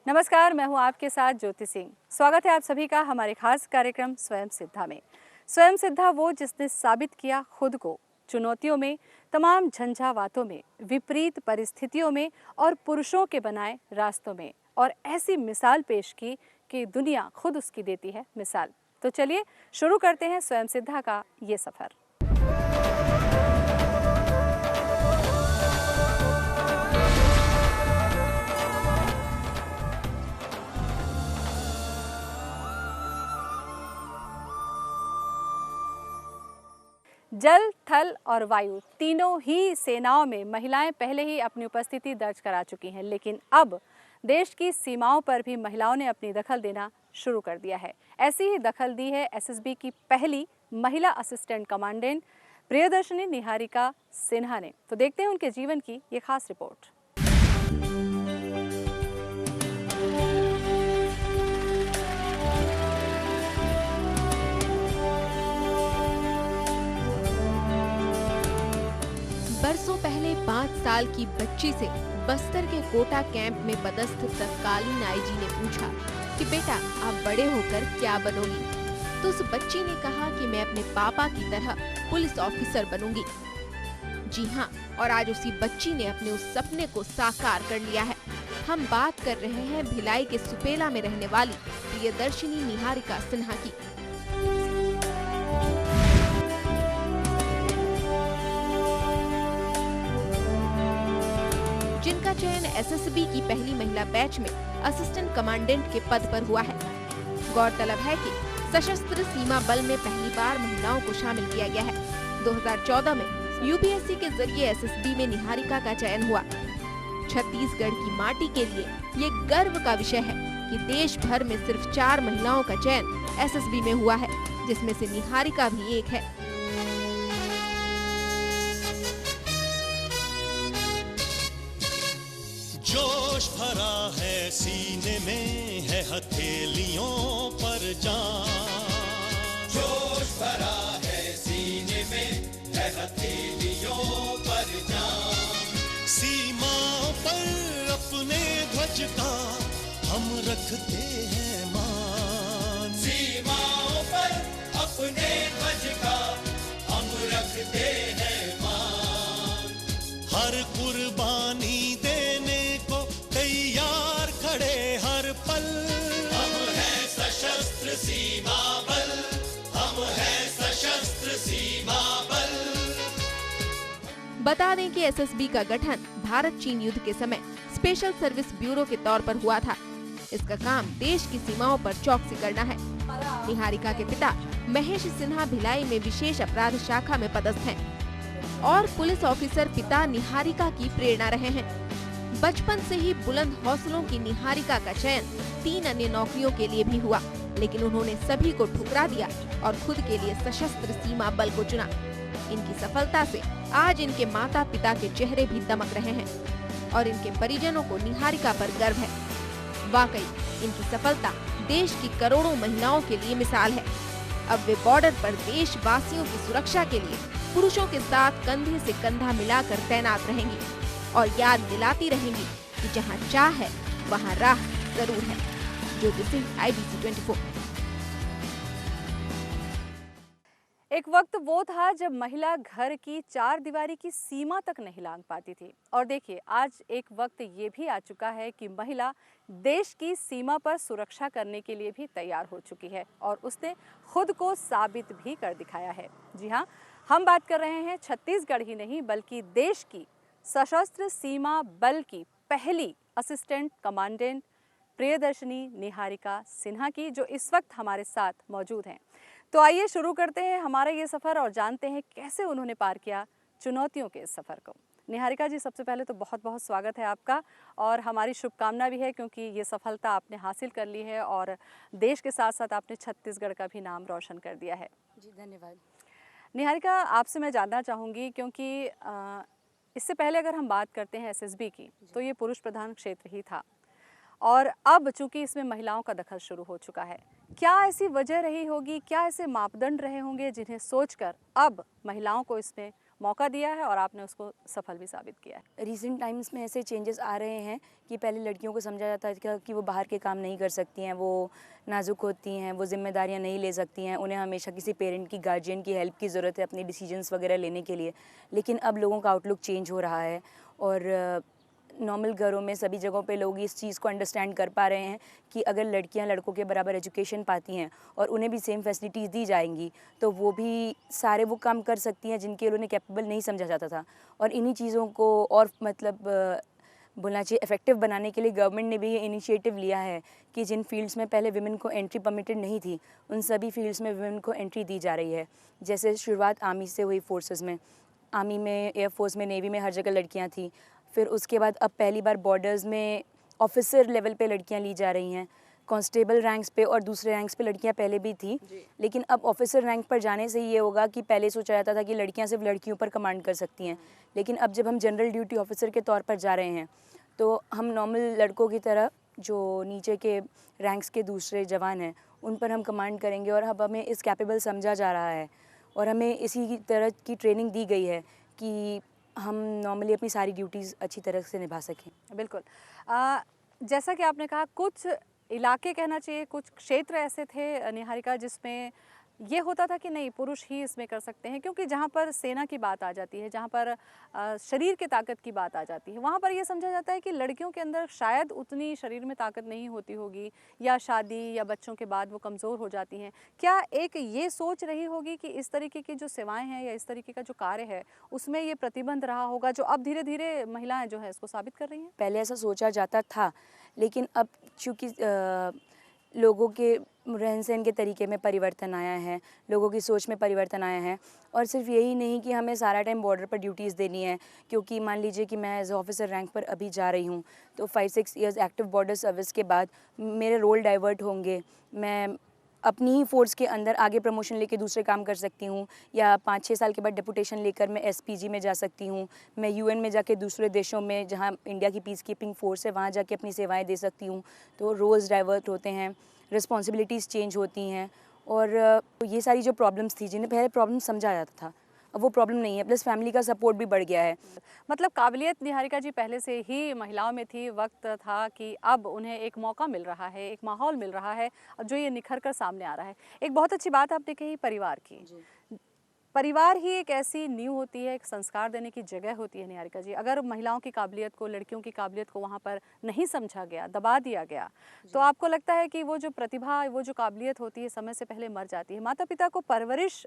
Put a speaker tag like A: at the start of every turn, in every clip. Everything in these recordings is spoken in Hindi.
A: नमस्कार, मैं हूं आपके साथ ज्योति सिंह। स्वागत है आप सभी का हमारे खास कार्यक्रम स्वयं सिद्धा में। स्वयं सिद्धा वो जिसने साबित किया खुद को चुनौतियों में, तमाम झंझावातों में, विपरीत परिस्थितियों में और पुरुषों के बनाए रास्तों में, और ऐसी मिसाल पेश की कि दुनिया खुद उसकी देती है मिसाल। तो चलिए शुरू करते हैं स्वयं सिद्धा का ये सफर। जल, थल और वायु तीनों ही सेनाओं में महिलाएं पहले ही अपनी उपस्थिति दर्ज करा चुकी हैं, लेकिन अब देश की सीमाओं पर भी महिलाओं ने अपनी दखल देना शुरू कर दिया है। ऐसी ही दखल दी है एसएसबी की पहली महिला असिस्टेंट कमांडेंट प्रियदर्शनी निहारिका सिन्हा ने। तो देखते हैं उनके जीवन की ये खास रिपोर्ट।
B: बरसों पहले 5 साल की बच्ची से बस्तर के कोटा कैंप में पदस्थ तत्कालीन आईजी ने पूछा कि बेटा आप बड़े होकर क्या बनोगी, तो उस बच्ची ने कहा कि मैं अपने पापा की तरह पुलिस ऑफिसर बनूंगी। जी हाँ, और आज उसी बच्ची ने अपने उस सपने को साकार कर लिया है। हम बात कर रहे हैं भिलाई के सुपेला में रहने वाली प्रियदर्शनी निहारिका सिन्हा की। जिनका चयन एसएसबी की पहली महिला बैच में असिस्टेंट कमांडेंट के पद पर हुआ है। गौरतलब है कि सशस्त्र सीमा बल में पहली बार महिलाओं को शामिल किया गया है। 2014 में यूपीएससी के जरिए एसएसबी में निहारिका का चयन हुआ। छत्तीसगढ़ की माटी के लिए ये गर्व का विषय है कि देश भर में सिर्फ 4 महिलाओं का चयन एसएसबी में हुआ है, जिसमें से निहारिका भी एक है।
C: जोश भरा है सीने में, है हथेलियों पर जान। जोश भरा है सीने में, है हथेलियों पर जान। सीमाओं पर अपने ध्वज का हम रखते हैं मान। सीमाओं पर अपने ध्वज का हम रखते हैं मान। हर कुर्बानी देने को तैयार खड़े हर पल। हम हैं सशस्त्र सीमा बल, हम हैं सशस्त्र सीमा बल।
B: बता दें कि एसएसबी का गठन भारत चीन युद्ध के समय स्पेशल सर्विस ब्यूरो के तौर पर हुआ था। इसका काम देश की सीमाओं पर चौकसी करना है। निहारिका के पिता महेश सिन्हा भिलाई में विशेष अपराध शाखा में पदस्थ हैं और पुलिस ऑफिसर पिता निहारिका की प्रेरणा रहे हैं। बचपन से ही बुलंद हौसलों की निहारिका का चयन 3 अन्य नौकरियों के लिए भी हुआ, लेकिन उन्होंने सभी को ठुकरा दिया और खुद के लिए सशस्त्र सीमा बल को चुना। इनकी सफलता से आज इनके माता पिता के चेहरे भी दमक रहे हैं और इनके परिजनों को निहारिका पर गर्व है। वाकई इनकी सफलता देश की करोड़ों महिलाओं के लिए मिसाल है। अब वे बॉर्डर पर देशवासियों की सुरक्षा के लिए पुरुषों के साथ कंधे से कंधा मिलाकर तैनात रहेंगी और याद दिलाती रहेंगी कि जहां चाह है वहां राह जरूर है। ज्योति सिंह, IBC 24।
A: एक वक्त वो था जब महिला घर की 4 दीवारी की सीमा तक नहीं लांघ पाती थी, और देखिए आज एक वक्त ये भी आ चुका है कि महिला देश की सीमा पर सुरक्षा करने के लिए भी तैयार हो चुकी है और उसने खुद को साबित भी कर दिखाया है। जी हाँ, हम बात कर रहे हैं छत्तीसगढ़ ही नहीं बल्कि देश की सशस्त्र सीमा बल की पहली असिस्टेंट कमांडेंट प्रियदर्शनी निहारिका सिन्हा की, जो इस वक्त हमारे साथ मौजूद हैं। तो आइए शुरू करते हैं हमारा ये सफ़र और जानते हैं कैसे उन्होंने पार किया चुनौतियों के इस सफ़र को। निहारिका जी, सबसे पहले तो बहुत बहुत स्वागत है आपका और हमारी शुभकामना भी है क्योंकि ये सफलता आपने हासिल कर ली है और देश के साथ साथ आपने छत्तीसगढ़ का भी नाम रोशन कर दिया है।
D: जी धन्यवाद।
A: निहारिका, आपसे मैं जानना चाहूँगी क्योंकि इससे पहले अगर हम बात करते हैं एसएसबी की तो ये पुरुष प्रधान क्षेत्र ही था और अब चूंकि इसमें महिलाओं का दखल शुरू हो चुका है, क्या ऐसी वजह रही होगी, क्या ऐसे मापदंड रहे होंगे जिन्हें सोचकर अब महिलाओं को इसमें मौका दिया है और आपने उसको सफल भी साबित किया है।
D: रिसेंट टाइम्स में ऐसे चेंजेस आ रहे हैं कि पहले लड़कियों को समझा जाता था कि वो बाहर के काम नहीं कर सकती हैं, वो नाजुक होती हैं, वो जिम्मेदारियां नहीं ले सकती हैं, उन्हें हमेशा किसी पेरेंट की, गार्जियन की हेल्प की ज़रूरत है अपने डिसीजंस वगैरह लेने के लिए। लेकिन अब लोगों का आउटलुक चेंज हो रहा है और नॉर्मल घरों में सभी जगहों पे लोग इस चीज़ को अंडरस्टैंड कर पा रहे हैं कि अगर लड़कियां लड़कों के बराबर एजुकेशन पाती हैं और उन्हें भी सेम फैसिलिटीज़ दी जाएंगी तो वो भी सारे वो काम कर सकती हैं जिनके उन्हें कैपेबल नहीं समझा जाता था। और इन्हीं चीज़ों को और मतलब बोलना चाहिए इफेक्टिव बनाने के लिए गवर्नमेंट ने भी ये इनिशिएटिव लिया है कि जिन फील्ड्स में पहले विमेन को एंट्री परमिटेड नहीं थी उन सभी फील्ड्स में विमेन को एंट्री दी जा रही है। जैसे शुरुआत आर्मी से हुई, फोर्सेस में, आर्मी में, एयरफोर्स में, नेवी में हर जगह लड़कियाँ थी। फिर उसके बाद अब पहली बार बॉर्डर्स में ऑफिसर लेवल पे लड़कियां ली जा रही हैं, कांस्टेबल रैंक्स पे और दूसरे रैंक्स पे लड़कियां पहले भी थी, लेकिन अब ऑफिसर रैंक पर जाने से ये होगा कि पहले सोचा जाता था कि लड़कियां सिर्फ लड़कियों पर कमांड कर सकती हैं, लेकिन अब जब हम जनरल ड्यूटी ऑफिसर के तौर पर जा रहे हैं तो हम नॉर्मल लड़कों की तरह जो नीचे के रैंक्स के दूसरे जवान हैं उन पर हम कमांड करेंगे और अब हमें इस कैपेबल समझा जा रहा है और हमें इसी तरह की ट्रेनिंग दी गई है कि हम नॉर्मली अपनी सारी ड्यूटीज़ अच्छी तरह से निभा सकें।
A: बिल्कुल। जैसा कि आपने कहा, कुछ इलाके कहना चाहिए, कुछ क्षेत्र ऐसे थे निहारिका जिसमें ये होता था कि नहीं, पुरुष ही इसमें कर सकते हैं, क्योंकि जहाँ पर सेना की बात आ जाती है, जहाँ पर शरीर के ताकत की बात आ जाती है, वहाँ पर ये समझा जाता है कि लड़कियों के अंदर शायद उतनी शरीर में ताकत नहीं होती होगी या शादी या बच्चों के बाद वो कमज़ोर हो जाती हैं। क्या एक ये सोच रही होगी कि इस तरीके की जो सेवाएं हैं या इस तरीके का जो कार्य है उसमें ये प्रतिबंध रहा होगा जो अब धीरे धीरे महिलाएं जो है इसको साबित कर रही हैं?
D: पहले ऐसा सोचा जाता था, लेकिन अब चूँकि लोगों के रहन सहन के तरीके में परिवर्तन आया है, लोगों की सोच में परिवर्तन आया है और सिर्फ यही नहीं कि हमें सारा टाइम बॉर्डर पर ड्यूटीज़ देनी है, क्योंकि मान लीजिए कि मैं एज ऑफिसर रैंक पर अभी जा रही हूँ तो 5-6 इयर्स एक्टिव बॉर्डर सर्विस के बाद मेरे रोल डाइवर्ट होंगे, मैं अपनी ही फोर्स के अंदर आगे प्रमोशन लेके दूसरे काम कर सकती हूँ या 5-6 साल के बाद डेपुटेशन लेकर मैं SPG में जा सकती हूँ, मैं UN में जाके दूसरे देशों में जहाँ इंडिया की पीस कीपिंग फोर्स है वहाँ जाके अपनी सेवाएं दे सकती हूँ। तो रोल्स डाइवर्ट होते हैं, रिस्पॉन्सिबिलिटीज़ चेंज होती हैं और ये सारी जो प्रॉब्लम्स थी जिन्हें पहले प्रॉब्लम समझा जाता था अब वो प्रॉब्लम नहीं है, प्लस फैमिली का सपोर्ट भी बढ़ गया है।
A: मतलब काबिलियत निहारिका जी पहले से ही महिलाओं में थी, वक्त था कि अब उन्हें एक मौका मिल रहा है, एक माहौल मिल रहा है जो ये निखर कर सामने आ रहा है। एक बहुत अच्छी बात आपने कही परिवार की। परिवार ही एक ऐसी नींव होती है, एक संस्कार देने की जगह होती है निहारिका जी। अगर महिलाओं की काबिलियत को, लड़कियों की काबिलियत को वहाँ पर नहीं समझा गया, दबा दिया गया, तो आपको लगता है कि वो जो प्रतिभा, वो जो काबिलियत होती है समय से पहले मर जाती है। माता पिता को परवरिश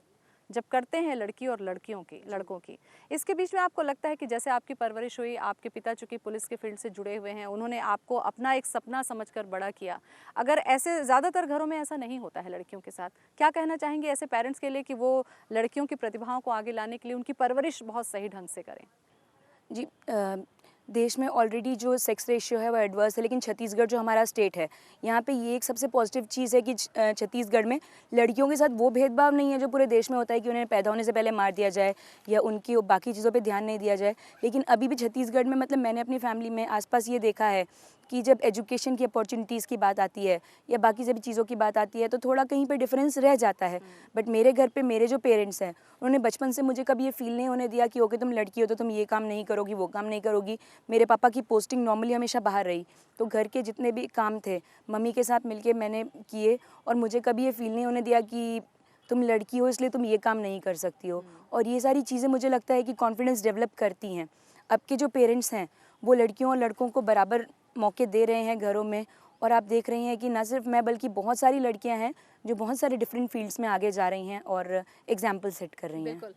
A: जब करते हैं लड़की और लड़कों की, इसके बीच में आपको लगता है कि जैसे आपकी परवरिश हुई, आपके पिता चूँकि पुलिस के फील्ड से जुड़े हुए हैं, उन्होंने आपको अपना एक सपना समझकर बड़ा किया। अगर ऐसे ज़्यादातर घरों में ऐसा नहीं होता है लड़कियों के साथ, क्या कहना चाहेंगे ऐसे पेरेंट्स के लिए कि वो लड़कियों की प्रतिभाओं को आगे लाने के लिए उनकी परवरिश बहुत सही ढंग से करें?
D: जी, देश में ऑलरेडी जो सेक्स रेशियो है वो एडवर्स है, लेकिन छत्तीसगढ़ जो हमारा स्टेट है यहाँ पे ये एक सबसे पॉजिटिव चीज़ है कि छत्तीसगढ़ में लड़कियों के साथ वो भेदभाव नहीं है जो पूरे देश में होता है कि उन्हें पैदा होने से पहले मार दिया जाए या उनकी बाकी चीज़ों पे ध्यान नहीं दिया जाए। लेकिन अभी भी छत्तीसगढ़ में मतलब मैंने अपनी फैमिली में आसपास ये देखा है कि जब एजुकेशन की अपॉर्चुनिटीज़ की बात आती है या बाकी सभी चीज़ों की बात आती है तो थोड़ा कहीं पे डिफरेंस रह जाता है। बट मेरे घर पे मेरे जो पेरेंट्स हैं उन्होंने बचपन से मुझे कभी ये फील नहीं होने दिया कि ओके तुम लड़की हो तो तुम ये काम नहीं करोगी, वो काम नहीं करोगी। मेरे पापा की पोस्टिंग नॉर्मली हमेशा बाहर रही, तो घर के जितने भी काम थे मम्मी के साथ मिलके मैंने किए और मुझे कभी ये फील नहीं होने दिया कि तुम लड़की हो इसलिए तुम ये काम नहीं कर सकती हो। और ये सारी चीज़ें मुझे लगता है कि कॉन्फिडेंस डेवलप करती हैं। अब के जो पेरेंट्स हैं वो लड़कियों और लड़कों को बराबर मौके दे रहे हैं घरों में, और आप देख रही हैं कि न सिर्फ मैं बल्कि बहुत सारी लड़कियां हैं जो बहुत सारे डिफरेंट फील्ड्स में आगे जा रही हैं और एग्जाम्पल सेट कर रही हैं।
A: बिल्कुल।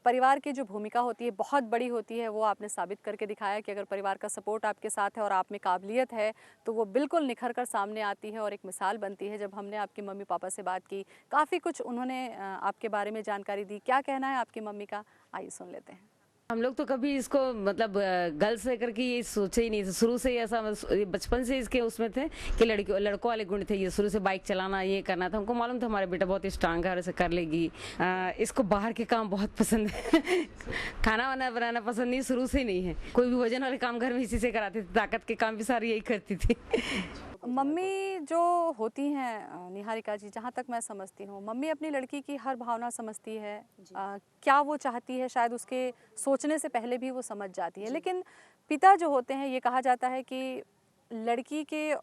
A: परिवार की जो भूमिका होती है बहुत बड़ी होती है, वो आपने साबित करके दिखाया कि अगर परिवार का सपोर्ट आपके साथ है और आप में काबिलियत है तो वो बिल्कुल निखर कर सामने आती है और एक मिसाल बनती है। जब हमने आपके मम्मी पापा से बात की, काफ़ी कुछ उन्होंने आपके बारे में जानकारी दी। क्या कहना है आपकी मम्मी का, आइए सुन लेते हैं।
E: हम लोग तो कभी इसको मतलब गर्ल्स लेकर के ये सोचे ही नहीं थे, शुरू से ही ऐसा बचपन से इसके उसमें थे कि लड़कों वाले गुण थे। ये शुरू से बाइक चलाना, ये करना था। हमको मालूम था हमारा बेटा बहुत ही स्ट्रांग है और ऐसे कर लेगी। इसको बाहर के काम बहुत पसंद है खाना वाना बनाना पसंद नहीं, शुरू से ही नहीं है। कोई भी वजन वाले काम घर में इसी से कराते थे, ताकत के काम भी सारी यही करती थी।
A: मम्मी जो होती हैं निहारिका जी, जहाँ तक मैं समझती हूँ, मम्मी अपनी लड़की की हर भावना समझती है। क्या वो चाहती है शायद उसके सोचने से पहले भी वो समझ जाती है। लेकिन पिता जो होते हैं, ये कहा जाता है कि लड़की के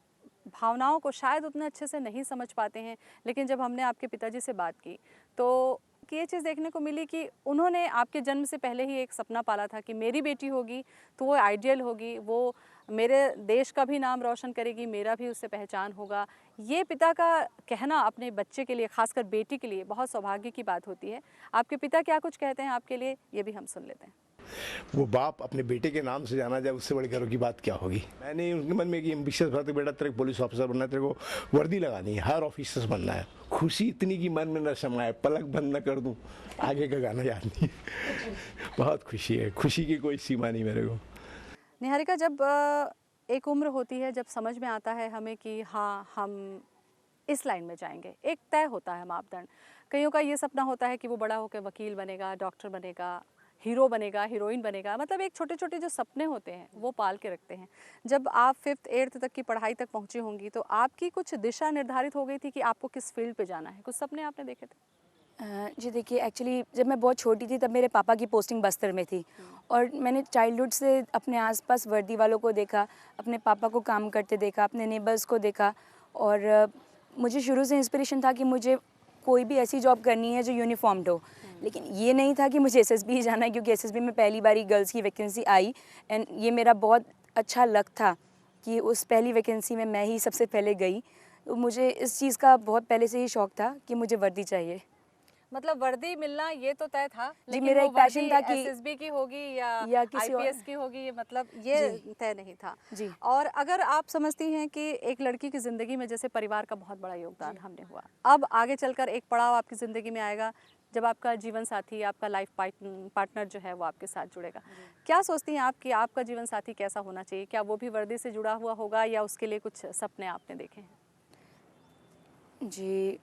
A: भावनाओं को शायद उतने अच्छे से नहीं समझ पाते हैं। लेकिन जब हमने आपके पिताजी से बात की तो ये चीज़ देखने को मिली कि उन्होंने आपके जन्म से पहले ही एक सपना पाला था कि मेरी बेटी होगी तो वो आइडियल होगी, वो मेरे देश का भी नाम रोशन करेगी, मेरा भी उससे पहचान होगा। ये पिता का कहना अपने बच्चे के लिए, खासकर बेटी के लिए, बहुत सौभाग्य की बात होती है। आपके पिता क्या कुछ कहते हैं आपके लिए, ये भी हम सुन लेते हैं।
F: वो बाप अपने बेटे के नाम से जाना जाए, उससे बड़ी गर्व की बात क्या होगी। मैंने उनके मन में एक एम्बिशियस था, बेटा तेरे को पुलिस ऑफिसर बनना है, तेरे को वर्दी लगानी है, हर ऑफिसर बनना है। खुशी इतनी कि मन में न समाए, पलक बंद न कर दूं, आगे का गाना याद नहीं। बहुत खुशी है, खुशी की कोई सीमा नहीं मेरे को।
A: निहारिका, जब एक उम्र होती है, जब समझ में आता है हमें कि हाँ हम इस लाइन में जाएंगे, एक तय होता है मापदंड। कईयों का ये सपना होता है कि वो बड़ा होकर वकील बनेगा, डॉक्टर बनेगा, हीरो बनेगा, हीरोइन बनेगा, मतलब एक छोटे छोटे जो सपने होते हैं वो पाल के रखते हैं। जब आप 5th 8th तक की पढ़ाई तक पहुंची होंगी तो आपकी कुछ दिशा निर्धारित हो गई थी कि आपको किस फील्ड पे जाना है, कुछ सपने आपने देखे थे?
D: जी देखिए, एक्चुअली जब मैं बहुत छोटी थी तब मेरे पापा की पोस्टिंग बस्तर में थी और मैंने चाइल्डहुड से अपने आसपास वर्दी वालों को देखा, अपने पापा को काम करते देखा, अपने नेबर्स को देखा और मुझे शुरू से इंस्पिरेशन था कि मुझे कोई भी ऐसी जॉब करनी है जो यूनिफॉर्म्ड हो। लेकिन ये नहीं था कि मुझे एसएसबी ही जाना है, क्योंकि एसएसबी में पहली बारी गर्ल्स की वैकेंसी आई एंड ये मेरा बहुत अच्छा लक था कि उस पहली वैकेंसी में मैं ही सबसे पहले गई। तो मुझे इस चीज़ का बहुत पहले से ही शौक़ था कि मुझे वर्दी चाहिए।
A: मतलब वर्दी मिलना ये तो तय था, लेकिन
D: मेरा
A: वो
D: एक पैशन था कि
A: एसएसबी की होगी या
D: किसी
A: आईपीएस की होगी, मतलब ये तय नहीं था।
D: जी।
A: और अगर आप समझती हैं कि एक लड़की की ज़िंदगी में जैसे परिवार का बहुत बड़ा योगदान हमने हुआ, अब आगे चलकर एक पड़ाव आपकी ज़िंदगी में आएगा जब आपका जीवन साथी, आपका लाइफ पार्टनर जो है वो आपके साथ जुड़ेगा। क्या सोचती हैं आप कि आपका जीवन साथी कैसा होना चाहिए? क्या वो भी वर्दी से जुड़ा हुआ होगा या उसके लिए कुछ सपने आपने देखे हैं?
D: जी,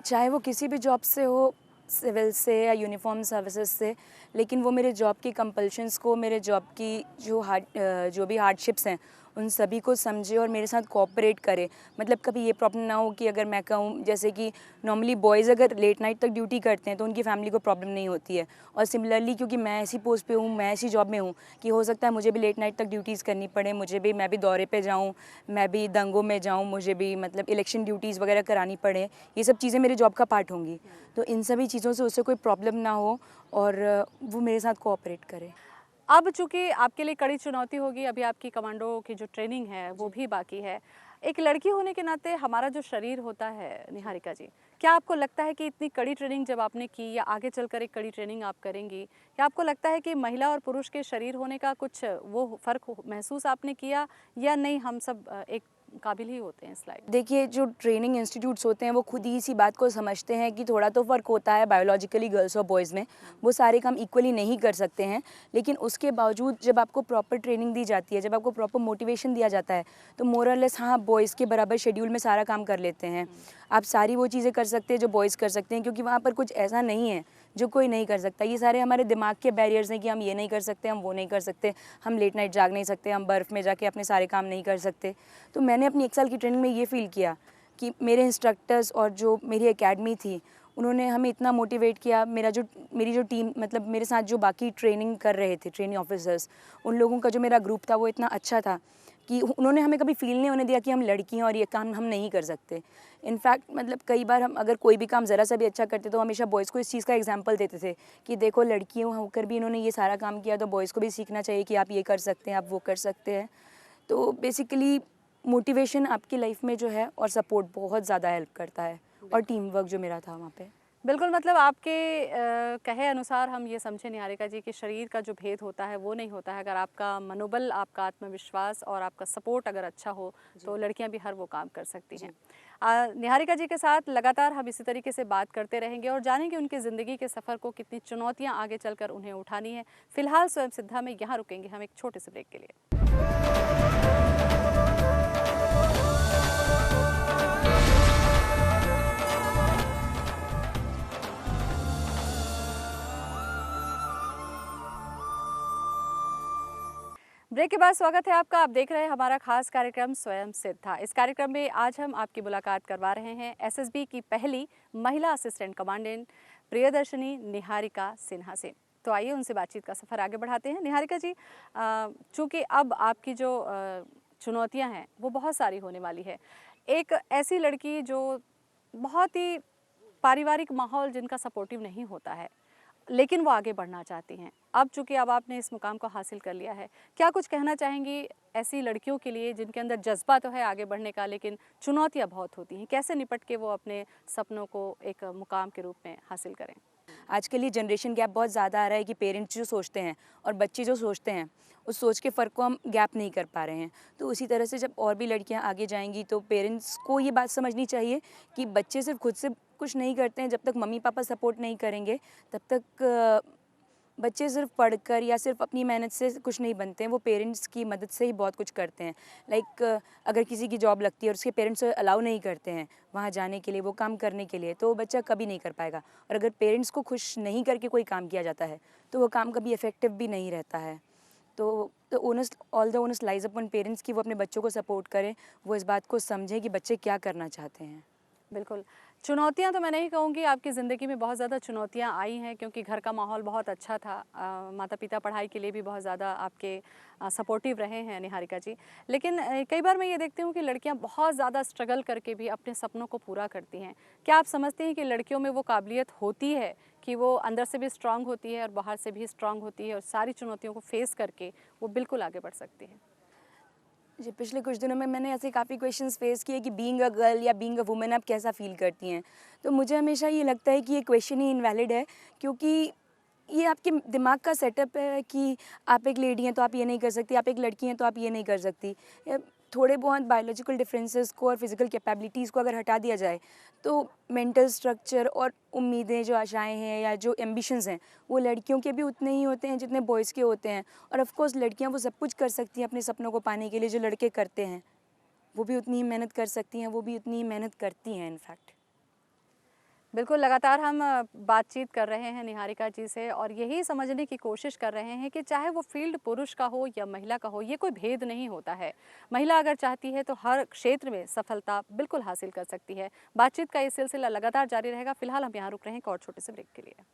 D: चाहे वो किसी भी जॉब से हो, सिविल से या यूनिफॉर्म सर्विसेज से, लेकिन वो मेरे जॉब की कंपल्शंस को, मेरे जॉब की जो भी हार्डशिप्स हैं उन सभी को समझे और मेरे साथ कोऑपरेट करे। मतलब कभी ये प्रॉब्लम ना हो कि अगर मैं कहूँ, जैसे कि नॉर्मली बॉयज़ अगर लेट नाइट तक ड्यूटी करते हैं तो उनकी फैमिली को प्रॉब्लम नहीं होती है, और सिमिलरली क्योंकि मैं ऐसी पोस्ट पे हूँ, मैं ऐसी जॉब में हूँ कि हो सकता है मुझे भी लेट नाइट तक ड्यूटीज़ करनी पड़े, मैं भी दौरे पे जाऊँ, मैं भी दंगों में जाऊँ, मुझे भी मतलब इलेक्शन ड्यूटीज़ वगैरह करानी पड़े, ये सब चीज़ें मेरे जॉब का पार्ट होंगी। तो इन सभी चीज़ों से उससे कोई प्रॉब्लम ना हो और वो मेरे साथ कोऑपरेट करे।
A: अब चूँकि आपके लिए कड़ी चुनौती होगी, अभी आपकी कमांडो की जो ट्रेनिंग है वो भी बाकी है। एक लड़की होने के नाते हमारा जो शरीर होता है निहारिका जी, क्या आपको लगता है कि इतनी कड़ी ट्रेनिंग जब आपने की या आगे चलकर एक कड़ी ट्रेनिंग आप करेंगी, क्या आपको लगता है कि महिला और पुरुष के शरीर होने का कुछ वो फ़र्क महसूस आपने किया या नहीं, हम सब एक काबिल ही होते हैं इस लाइफ?
D: देखिए, जो ट्रेनिंग इंस्टीट्यूट्स होते हैं वो खुद ही इसी बात को समझते हैं कि थोड़ा तो फ़र्क होता है बायोलॉजिकली गर्ल्स और बॉयज़ में, वो सारे काम इक्वली नहीं कर सकते हैं। लेकिन उसके बावजूद जब आपको प्रॉपर ट्रेनिंग दी जाती है, जब आपको प्रॉपर मोटिवेशन दिया जाता है, तो मोर और लेस हाँ, बॉयज़ के बराबर शेड्यूल में सारा काम कर लेते हैं। आप सारी वो चीज़ें कर सकते हैं जो बॉयज़ कर सकते हैं, क्योंकि वहाँ पर कुछ ऐसा नहीं है जो कोई नहीं कर सकता। ये सारे हमारे दिमाग के बैरियर्स हैं कि हम ये नहीं कर सकते, हम वो नहीं कर सकते, हम लेट नाइट जाग नहीं सकते, हम बर्फ़ में जाके अपने सारे काम नहीं कर सकते। तो मैंने अपनी 1 साल की ट्रेनिंग में ये फ़ील किया कि मेरे इंस्ट्रक्टर्स और जो मेरी एकेडमी थी, उन्होंने हमें इतना मोटिवेट किया। मेरी जो टीम, मतलब मेरे साथ जो बाकी ट्रेनिंग कर रहे थे ट्रेनिंग ऑफिसर्स, उन लोगों का जो मेरा ग्रुप था वो इतना अच्छा था कि उन्होंने हमें कभी फ़ील नहीं होने दिया कि हम लड़की हैं और ये काम हम नहीं कर सकते। इनफैक्ट मतलब कई बार हम अगर कोई भी काम ज़रा सा भी अच्छा करते तो हमेशा बॉयज़ को इस चीज़ का एग्जांपल देते थे कि देखो, लड़कियों होकर भी इन्होंने ये सारा काम किया, तो बॉयज़ को भी सीखना चाहिए कि आप ये कर सकते हैं, आप वो कर सकते हैं। तो बेसिकली मोटिवेशन आपकी लाइफ में जो है और सपोर्ट बहुत ज़्यादा हेल्प करता है, और टीम वर्क जो मेरा था वहाँ पे।
A: बिल्कुल, मतलब आपके कहे अनुसार हम ये समझे निहारिका जी कि शरीर का जो भेद होता है वो नहीं होता है। अगर आपका मनोबल, आपका आत्मविश्वास और आपका सपोर्ट अगर अच्छा हो तो लड़कियां भी हर वो काम कर सकती हैं। निहारिका जी के साथ लगातार हम इसी तरीके से बात करते रहेंगे और जानेंगे उनकी ज़िंदगी के सफ़र को कितनी चुनौतियाँ आगे चलकर उन्हें उठानी है। फ़िलहाल स्वयं सिद्धा में यहाँ रुकेंगे हम एक छोटे से ब्रेक के लिए। ब्रेक के बाद स्वागत है आपका। आप देख रहे हैं हमारा खास कार्यक्रम स्वयं सिद्धा। इस कार्यक्रम में आज हम आपकी मुलाकात करवा रहे हैं एसएसबी की पहली महिला असिस्टेंट कमांडेंट प्रियदर्शनी निहारिका सिन्हा से। तो आइए उनसे बातचीत का सफ़र आगे बढ़ाते हैं। निहारिका जी, चूँकि अब आपकी जो चुनौतियां हैं वो बहुत सारी होने वाली है। एक ऐसी लड़की जो बहुत ही पारिवारिक माहौल जिनका सपोर्टिव नहीं होता है, लेकिन वो आगे बढ़ना चाहती हैं। अब चूँकि अब आपने इस मुकाम को हासिल कर लिया है, क्या कुछ कहना चाहेंगी ऐसी लड़कियों के लिए जिनके अंदर जज्बा तो है आगे बढ़ने का, लेकिन चुनौतियां बहुत होती हैं? कैसे निपट के वो अपने सपनों को एक मुकाम के रूप में हासिल करें?
D: आजकल ये जनरेशन गैप बहुत ज़्यादा आ रहा है कि पेरेंट्स जो सोचते हैं और बच्चे जो सोचते हैं, उस सोच के फ़र्क को हम गैप नहीं कर पा रहे हैं। तो उसी तरह से जब और भी लड़कियां आगे जाएंगी तो पेरेंट्स को ये बात समझनी चाहिए कि बच्चे सिर्फ खुद से कुछ नहीं करते हैं। जब तक मम्मी पापा सपोर्ट नहीं करेंगे तब तक बच्चे सिर्फ पढ़कर या सिर्फ अपनी मेहनत से कुछ नहीं बनते हैं। वो पेरेंट्स की मदद से ही बहुत कुछ करते हैं। लाइक अगर किसी की जॉब लगती है और उसके पेरेंट्स अलाउ नहीं करते हैं वहाँ जाने के लिए, वो काम करने के लिए, तो वो बच्चा कभी नहीं कर पाएगा। और अगर पेरेंट्स को खुश नहीं करके कोई काम किया जाता है तो वो काम कभी इफ़ेक्टिव भी नहीं रहता है। तो all the onus lies upon parents की वो अपने बच्चों को सपोर्ट करें, वो इस बात को समझें कि बच्चे क्या करना चाहते हैं।
A: बिल्कुल, चुनौतियां तो मैं नहीं कहूँगी, आपकी ज़िंदगी में बहुत ज़्यादा चुनौतियां आई हैं क्योंकि घर का माहौल बहुत अच्छा था। माता पिता पढ़ाई के लिए भी बहुत ज़्यादा आपके सपोर्टिव रहे हैं निहारिका जी। लेकिन कई बार मैं ये देखती हूँ कि लड़कियां बहुत ज़्यादा स्ट्रगल करके भी अपने सपनों को पूरा करती हैं। क्या आप समझते हैं कि लड़कियों में वो काबिलियत होती है कि वो अंदर से भी स्ट्रांग होती है और बाहर से भी स्ट्रांग होती है और सारी चुनौतियों को फेस करके वो बिल्कुल आगे बढ़ सकती है?
D: जी, पिछले कुछ दिनों में मैंने ऐसे काफ़ी क्वेश्चंस फेस किए कि बीइंग अ गर्ल या बीइंग अ वुमेन आप कैसा फ़ील करती हैं। तो मुझे हमेशा ये लगता है कि ये क्वेश्चन ही इनवैलिड है, क्योंकि ये आपके दिमाग का सेटअप है कि आप एक लेडी हैं तो आप ये नहीं कर सकती, आप एक लड़की हैं तो आप ये नहीं कर सकती। थोड़े बहुत बायोलॉजिकल डिफरेंसेस को और फिज़िकल कैपेबिलिटीज़ को अगर हटा दिया जाए तो मेंटल स्ट्रक्चर और उम्मीदें, जो आशाएं हैं या जो एम्बिशंस हैं, वो लड़कियों के भी उतने ही होते हैं जितने बॉयज़ के होते हैं। और ऑफ कोर्स लड़कियां वो सब कुछ कर सकती हैं अपने सपनों को पाने के लिए जो लड़के करते हैं। वो भी उतनी ही मेहनत कर सकती हैं, वो भी उतनी ही मेहनत करती हैं इनफैक्ट।
A: बिल्कुल, लगातार हम बातचीत कर रहे हैं निहारिका जी से और यही समझने की कोशिश कर रहे हैं कि चाहे वो फील्ड पुरुष का हो या महिला का हो, ये कोई भेद नहीं होता है। महिला अगर चाहती है तो हर क्षेत्र में सफलता बिल्कुल हासिल कर सकती है। बातचीत का ये सिलसिला लगातार जारी रहेगा। फिलहाल हम यहाँ रुक रहे हैं एक और छोटे से ब्रेक के लिए।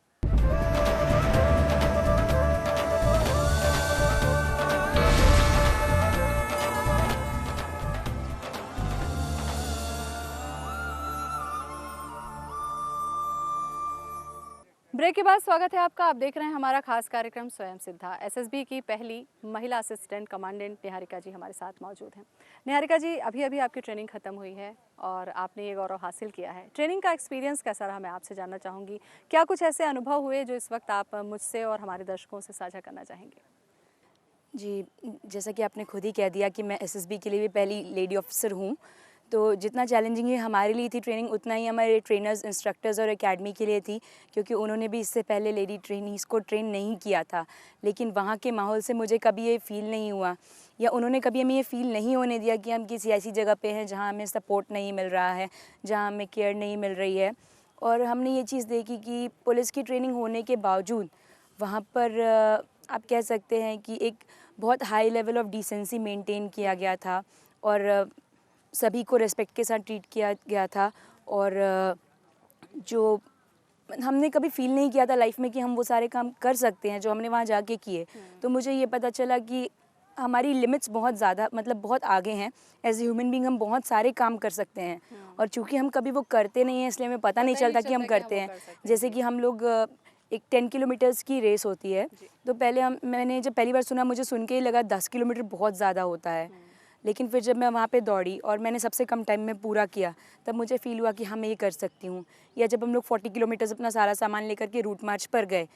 A: ब्रेक के बाद स्वागत है आपका। आप देख रहे हैं हमारा खास कार्यक्रम स्वयं सिद्धा। एसएसबी की पहली महिला असिस्टेंट कमांडेंट निहारिका जी हमारे साथ मौजूद हैं। निहारिका जी, अभी अभी आपकी ट्रेनिंग खत्म हुई है और आपने ये गौरव हासिल किया है। ट्रेनिंग का एक्सपीरियंस कैसा रहा, मैं आपसे जानना चाहूँगी। क्या कुछ ऐसे अनुभव हुए जो इस वक्त आप मुझसे और हमारे दर्शकों से साझा करना चाहेंगे?
D: जी, जैसा कि आपने खुद ही कह दिया कि मैं एसएसबी के लिए भी पहली लेडी ऑफिसर हूँ, तो जितना चैलेंजिंग ये हमारे लिए थी ट्रेनिंग, उतना ही हमारे ट्रेनर्स, इंस्ट्रक्टर्स और एकेडमी के लिए थी, क्योंकि उन्होंने भी इससे पहले लेडी ट्रेनीज़ को ट्रेन नहीं किया था। लेकिन वहाँ के माहौल से मुझे कभी ये फ़ील नहीं हुआ या उन्होंने कभी हमें ये फ़ील नहीं होने दिया कि हम किसी ऐसी जगह पे हैं जहाँ हमें सपोर्ट नहीं मिल रहा है, जहाँ हमें केयर नहीं मिल रही है। और हमने ये चीज़ देखी कि पुलिस की ट्रेनिंग होने के बावजूद वहाँ पर आप कह सकते हैं कि एक बहुत high level of decency maintain किया गया था और सभी को रिस्पेक्ट के साथ ट्रीट किया गया था। और जो हमने कभी फील नहीं किया था लाइफ में कि हम वो सारे काम कर सकते हैं जो हमने वहाँ जाके किए। तो मुझे ये पता चला कि हमारी लिमिट्स बहुत ज़्यादा, मतलब बहुत आगे हैं। एज ए ह्यूमन बीइंग हम बहुत सारे काम कर सकते हैं और चूँकि हम कभी वो करते नहीं हैं इसलिए हमें पता नहीं चलता कि हम करते हैं। जैसे कि हम लोग एक 10 किलोमीटर्स की रेस होती है, तो पहले मैंने जब पहली बार सुना, मुझे सुन के ही लगा 10 किलोमीटर बहुत ज़्यादा होता है। लेकिन फिर जब मैं वहाँ पे दौड़ी और मैंने सबसे कम टाइम में पूरा किया, तब मुझे फ़ील हुआ कि हाँ, मैं ये कर सकती हूँ। या जब हम लोग 40 किलोमीटर्स अपना सारा सामान लेकर के रूट मार्च पर गए,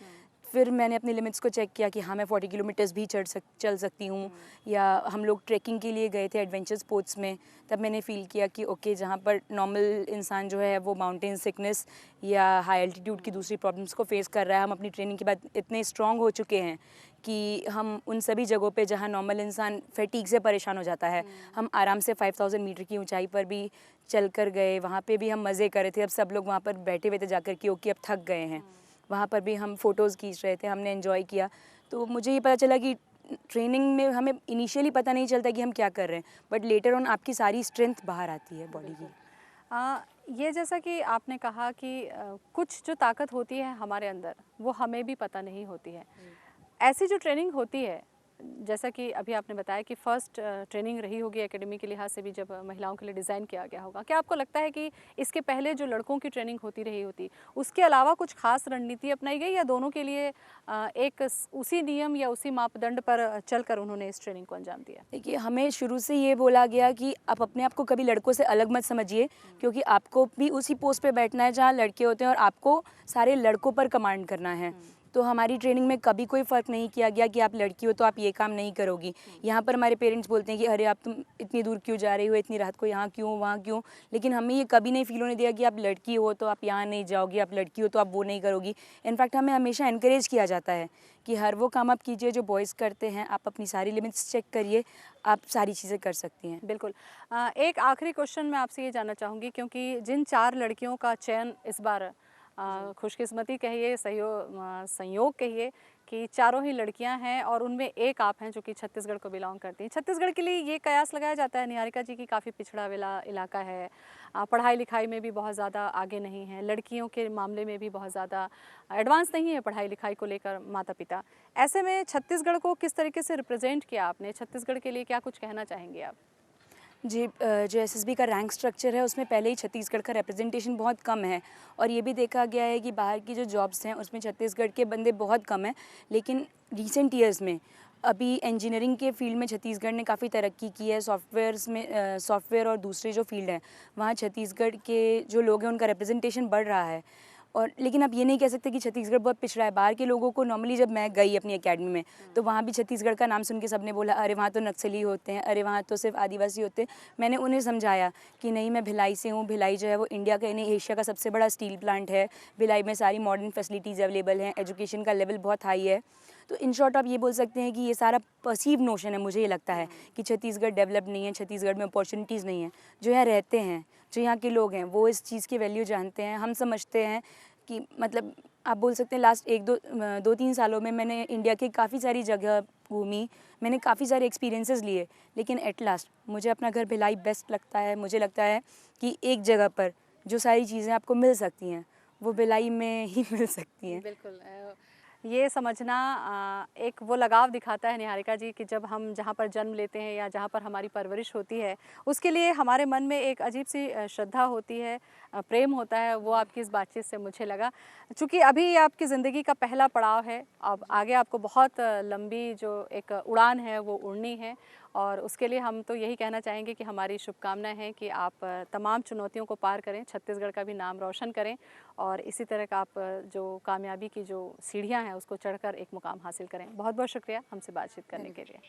D: फिर मैंने अपनी लिमिट्स को चेक किया कि हाँ, मैं 40 किलोमीटर्स भी चल सकती हूँ। या हम लोग ट्रैकिंग के लिए गए थे एडवेंचर स्पोर्ट्स में, तब मैंने फ़ील किया कि ओके, जहाँ पर नॉर्मल इंसान जो है वो माउंटेन सिकनेस या हाई एल्टीट्यूड की दूसरी प्रॉब्लम्स को फेस कर रहा है, हम अपनी ट्रेनिंग के बाद इतने स्ट्रॉन्ग हो चुके हैं कि हम उन सभी जगहों पे जहाँ नॉर्मल इंसान फैटीग से परेशान हो जाता है, हम आराम से 5000 मीटर की ऊंचाई पर भी चल कर गए। वहाँ पे भी हम मज़े कर रहे थे। अब सब लोग वहाँ पर बैठे हुए थे जाकर कि ओके, अब थक गए हैं। वहाँ पर भी हम फ़ोटोज़ खींच रहे थे, हमने एंजॉय किया। तो मुझे ये पता चला कि ट्रेनिंग में हमें इनिशियली पता नहीं चलता कि हम क्या कर रहे हैं, बट लेटर ऑन आपकी सारी स्ट्रेंथ बाहर आती है बॉडी की।
A: ये जैसा कि आपने कहा कि कुछ जो ताकत होती है हमारे अंदर वो हमें भी पता नहीं होती है। ऐसी जो ट्रेनिंग होती है, जैसा कि अभी आपने बताया कि फ़र्स्ट ट्रेनिंग रही होगी एकेडमी के लिहाज से भी जब महिलाओं के लिए डिज़ाइन किया गया होगा, क्या आपको लगता है कि इसके पहले जो लड़कों की ट्रेनिंग होती रही होती उसके अलावा कुछ खास रणनीति अपनाई गई, या दोनों के लिए एक उसी नियम या उसी मापदंड पर चलकर उन्होंने इस ट्रेनिंग को अंजाम दिया?
D: देखिए, हमें शुरू से ये बोला गया कि आप अपने आप को कभी लड़कों से अलग मत समझिए, क्योंकि आपको भी उसी पोस्ट पे बैठना है जहाँ लड़के होते हैं और आपको सारे लड़कों पर कमांड करना है। तो हमारी ट्रेनिंग में कभी कोई फ़र्क नहीं किया गया कि आप लड़की हो तो आप ये काम नहीं करोगी। यहाँ पर हमारे पेरेंट्स बोलते हैं कि अरे आप तुम इतनी दूर क्यों जा रही हो, इतनी रात को यहाँ क्यों, वहाँ क्यों, लेकिन हमें ये कभी नहीं फील होने दिया कि आप लड़की हो तो आप यहाँ नहीं जाओगी, आप लड़की हो तो आप वो नहीं करोगी। इनफैक्ट हमें हमेशा इनकरेज किया जाता है कि हर वो काम आप कीजिए जो बॉयज़ करते हैं, आप अपनी सारी लिमिट्स चेक करिए, आप सारी चीज़ें कर सकती हैं।
A: बिल्कुल। एक आखिरी क्वेश्चन मैं आपसे ये जानना चाहूँगी, क्योंकि जिन 4 लड़कियों का चयन इस बार खुशकिस्मती कहिए, संयोग कहिए कि चारों ही लड़कियां हैं और उनमें एक आप हैं जो कि छत्तीसगढ़ को बिलोंग करती हैं। छत्तीसगढ़ के लिए ये कयास लगाया जाता है निहारिका जी की काफ़ी पिछड़ा हुआ इलाका है, पढ़ाई लिखाई में भी बहुत ज़्यादा आगे नहीं है, लड़कियों के मामले में भी बहुत ज़्यादा एडवांस नहीं है पढ़ाई लिखाई को लेकर माता पिता। ऐसे में छत्तीसगढ़ को किस तरीके से रिप्रेजेंट किया आपने? छत्तीसगढ़ के लिए क्या कुछ कहना चाहेंगे आप?
D: जी, जो एसएसबी का रैंक स्ट्रक्चर है उसमें पहले ही छत्तीसगढ़ का रिप्रेजेंटेशन बहुत कम है, और ये भी देखा गया है कि बाहर की जो जॉब्स हैं उसमें छत्तीसगढ़ के बंदे बहुत कम हैं। लेकिन रिसेंट ईयर्स में अभी इंजीनियरिंग के फील्ड में छत्तीसगढ़ ने काफ़ी तरक्की की है। सॉफ्टवेयर और दूसरे जो फील्ड हैं वहाँ छत्तीसगढ़ के जो लोग हैं उनका रिप्रेजेंटेशन बढ़ रहा है। और लेकिन आप ये नहीं कह सकते कि छत्तीसगढ़ बहुत पिछड़ा है। बाहर के लोगों को नॉर्मली जब मैं गई अपनी एकेडमी में तो वहाँ भी छत्तीसगढ़ का नाम सुन के सबने बोला अरे वहाँ तो नक्सली होते हैं, अरे वहाँ तो सिर्फ आदिवासी होते हैं। मैंने उन्हें समझाया कि नहीं, मैं भिलाई से हूँ। भिलाई जो है वो इंडिया का नहीं एशिया का सबसे बड़ा स्टील प्लांट है। भिलाई में सारी मॉडर्न फैसिलिटीज़ अवेलेबल हैं, एजुकेशन का लेवल बहुत हाई है। तो इन शॉर्ट आप ये बोल सकते हैं कि ये सारा परसीव नोशन है। मुझे ये लगता है कि छत्तीसगढ़ डेवलप नहीं है, छत्तीसगढ़ में अपॉर्चुनिटीज़ नहीं है। जो यहाँ रहते हैं, जो यहाँ के लोग हैं, वो इस चीज़ की वैल्यू जानते हैं। हम समझते हैं कि मतलब आप बोल सकते हैं लास्ट 2-3 सालों में मैंने इंडिया की काफ़ी सारी जगह घूमी, मैंने काफ़ी सारे एक्सपीरियंसेस लिए, लेकिन एट लास्ट मुझे अपना घर भिलाई बेस्ट लगता है। मुझे लगता है कि एक जगह पर जो सारी चीज़ें आपको मिल सकती हैं वो भिलाई में ही मिल सकती हैं।
A: बिल्कुल। ये समझना एक वो लगाव दिखाता है निहारिका जी कि जब हम जहाँ पर जन्म लेते हैं या जहाँ पर हमारी परवरिश होती है उसके लिए हमारे मन में एक अजीब सी श्रद्धा होती है, प्रेम होता है। वो आपकी इस बातचीत से मुझे लगा। चूँकि अभी आपकी ज़िंदगी का पहला पड़ाव है, अब आगे आपको बहुत लंबी जो एक उड़ान है वो उड़नी है, और उसके लिए हम तो यही कहना चाहेंगे कि हमारी शुभकामनाएं हैं कि आप तमाम चुनौतियों को पार करें, छत्तीसगढ़ का भी नाम रोशन करें, और इसी तरह का आप जो कामयाबी की जो सीढ़ियां हैं उसको चढ़कर एक मुकाम हासिल करें। बहुत बहुत शुक्रिया हमसे बातचीत करने के लिए।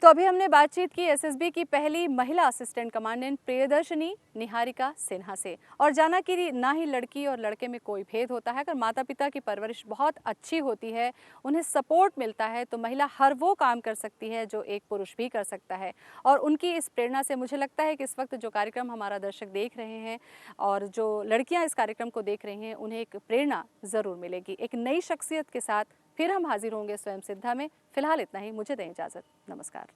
A: तो अभी हमने बातचीत की एसएसबी की पहली महिला असिस्टेंट कमांडेंट प्रियदर्शनी निहारिका सिन्हा से, और जाना कि ना ही लड़की और लड़के में कोई भेद होता है। अगर माता पिता की परवरिश बहुत अच्छी होती है, उन्हें सपोर्ट मिलता है, तो महिला हर वो काम कर सकती है जो एक पुरुष भी कर सकता है। और उनकी इस प्रेरणा से मुझे लगता है कि इस वक्त जो कार्यक्रम हमारा दर्शक देख रहे हैं और जो लड़कियाँ इस कार्यक्रम को देख रही हैं, उन्हें एक प्रेरणा ज़रूर मिलेगी। एक नई शख्सियत के साथ फिर हम हाजिर होंगे स्वयं सिद्धा में। फिलहाल इतना ही, मुझे दें इजाज़त। नमस्कार।